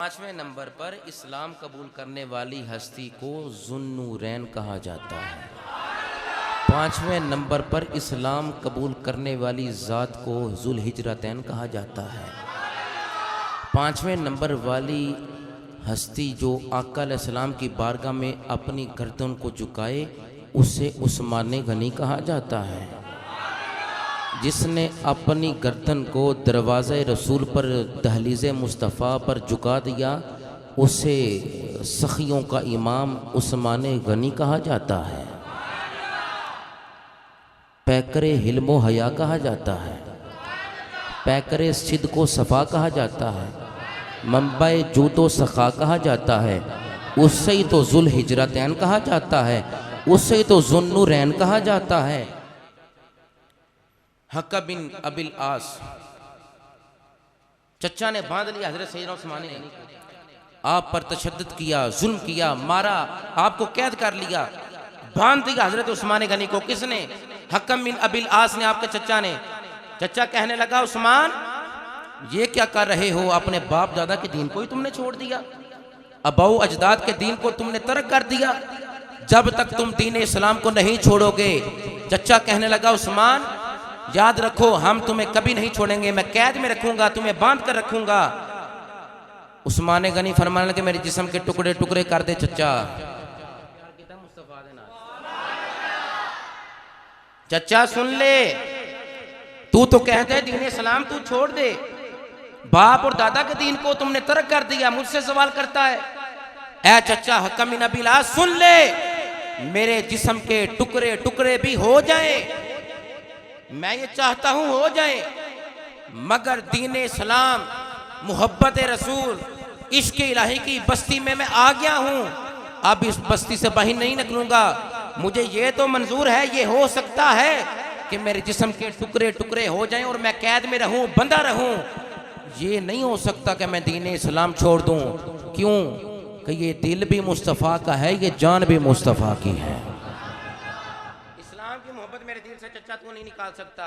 पांचवें नंबर पर इस्लाम कबूल करने वाली हस्ती को ज़ुन्नूरैन कहा जाता है। पांचवें नंबर पर इस्लाम कबूल करने वाली ज़ात को ज़ुल हिजरतैन कहा जाता है। पांचवें नंबर वाली हस्ती जो आका अलैहिस्सलाम की बारगाह में अपनी गर्दन को झुकाए उसे उस्मान गनी कहा जाता है। जिसने अपनी गर्दन को दरवाज़े रसूल पर दहलीज़े मुस्तफ़ा पर झुका दिया उसे सखियों का इमाम उस्मान गनी कहा जाता है। पैकरे हिल्मो हया कहा जाता है। पैकरे सिद्को सफ़ा कहा जाता है। मंबई जूतो सखा कहा जाता है। उससे ही तो ज़ुल हिजरतैन कहा जाता है। उससे ही तो ज़ुन्नूरैन कहा जाता है। हक्का बिन अबिल आस चचा ने बांध लिया हजरत सैयदना उस्मान गनी को। आप पर तशद्दुद किया, जुल्म किया, मारा, आपको कैद कर लिया, बांध दिया हजरत उस्मान गनी को। किसने? हक्कम बिन अबिल आस ने, आपके चचा ने। चचा कहने लगा, उस्मान ये क्या कर रहे हो? अपने बाप दादा के दीन को ही तुमने छोड़ दिया, अबाऊ अजदाद के दीन को तुमने तर्क कर दिया। जब तक तुम दीन इस्लाम को नहीं छोड़ोगे। चचा कहने लगा, उस्मान याद रखो हम तुम्हें कभी नहीं छोड़ेंगे, मैं कैद में रखूंगा, तुम्हें बांध कर रखूंगा। उस्मान गनी फरमाने लगे, मेरे जिस्म के टुकड़े टुकड़े कर दे चचा। चचा सुन ले, तू तो कहते है दीन इस्लाम तू छोड़ दे, बाप और दादा के दीन को तुमने तर्क कर दिया, मुझसे सवाल करता है। ऐ चचा हक्कम बिन अबिल आस सुन ले, मेरे जिस्म के टुकड़े टुकड़े भी हो जाए, मैं ये चाहता हूं हो जाए, मगर दीन इस्लाम, मोहब्बत रसूल, इश्क इलाही की बस्ती में मैं आ गया हूं, अब इस बस्ती से बाहर नहीं निकलूंगा। मुझे ये तो मंजूर है, ये हो सकता है कि मेरे जिस्म के टुकड़े टुकड़े हो जाएं और मैं कैद में रहूं, बंधा रहूं। ये नहीं हो सकता कि मैं दीन इस्लाम छोड़ दूं। क्यों? कि ये दिल भी मुस्तफ़ा का है, ये जान भी मुस्तफ़ा की है। इस्लाम की मोहब्बत मेरे दिल से चचा तू नहीं निकाल सकता।